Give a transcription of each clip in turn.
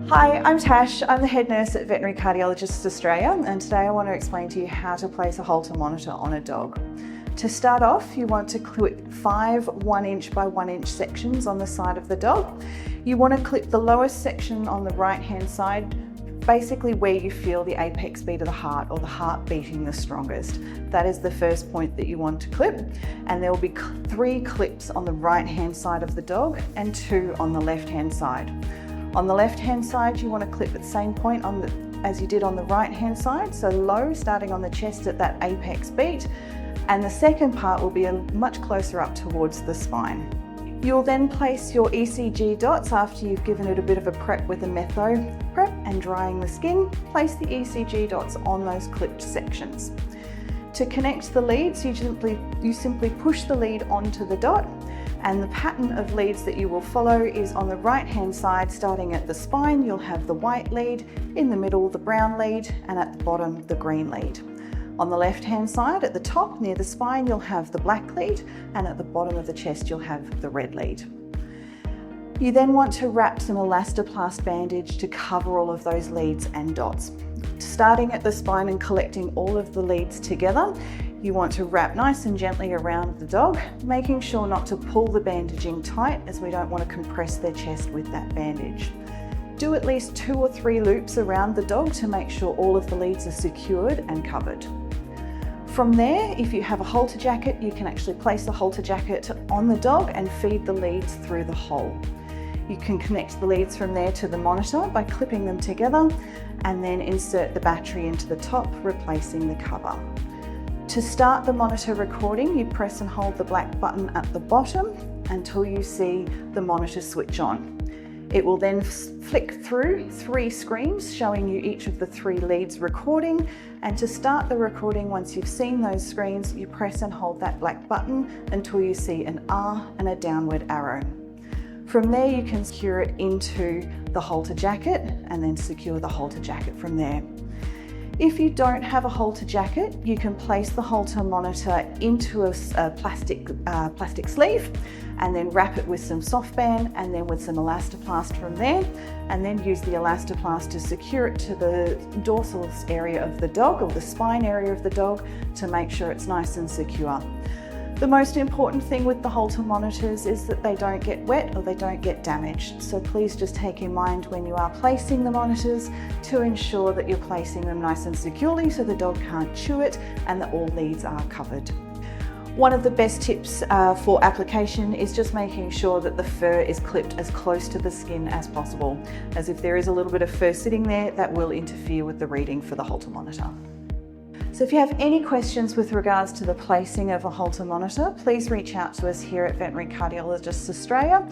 Hi, I'm Tash. I'm the head nurse at Veterinary Cardiologists Australia, and today I want to explain to you how to place a Holter monitor on a dog. To start off, you want to clip 5 1" by 1" sections on the side of the dog. You want to clip the lowest section on the right-hand side, basically where you feel the apex beat of the heart or the heart beating the strongest. That is the first point that you want to clip, and there will be 3 clips on the right-hand side of the dog and 2 on the left-hand side. On the left-hand side, you want to clip at the same point as you did on the right-hand side, so low, starting on the chest at that apex beat, and the second part will be much closer up towards the spine. You'll then place your ECG dots after you've given it a bit of a prep with a metho prep and drying the skin. Place the ECG dots on those clipped sections. To connect the leads, you simply push the lead onto the dot, and the pattern of leads that you will follow is on the right-hand side, starting at the spine, you'll have the white lead, in the middle, the brown lead, and at the bottom, the green lead. On the left-hand side, at the top, near the spine, you'll have the black lead, and at the bottom of the chest, you'll have the red lead. You then want to wrap some elastoplast bandage to cover all of those leads and dots. Starting at the spine and collecting all of the leads together, you want to wrap nice and gently around the dog, making sure not to pull the bandaging tight, as we don't want to compress their chest with that bandage. Do at least 2 or 3 loops around the dog to make sure all of the leads are secured and covered. From there, if you have a halter jacket, you can actually place the halter jacket on the dog and feed the leads through the hole. You can connect the leads from there to the monitor by clipping them together, and then insert the battery into the top, replacing the cover. To start the monitor recording, you press and hold the black button at the bottom until you see the monitor switch on. It will then flick through 3 screens showing you each of the 3 leads recording, and to start the recording, once you've seen those screens, you press and hold that black button until you see an R and a downward arrow. From there, you can secure it into the halter jacket and then secure the halter jacket from there. If you don't have a halter jacket, you can place the halter monitor into a plastic sleeve and then wrap it with some soft band and then with some elastoplast from there, and then use the elastoplast to secure it to the dorsal area of the dog or the spine area of the dog to make sure it's nice and secure. The most important thing with the halter monitors is that they don't get wet or they don't get damaged. So please just take in mind when you are placing the monitors to ensure that you're placing them nice and securely so the dog can't chew it and that all leads are covered. One of the best tips for application is just making sure that the fur is clipped as close to the skin as possible, as if there is a little bit of fur sitting there, that will interfere with the reading for the halter monitor. So if you have any questions with regards to the placing of a halter monitor, please reach out to us here at Veterinary Cardiologists Australia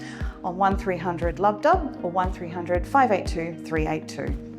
on 1300 LUB-DUB or 1300 582 382.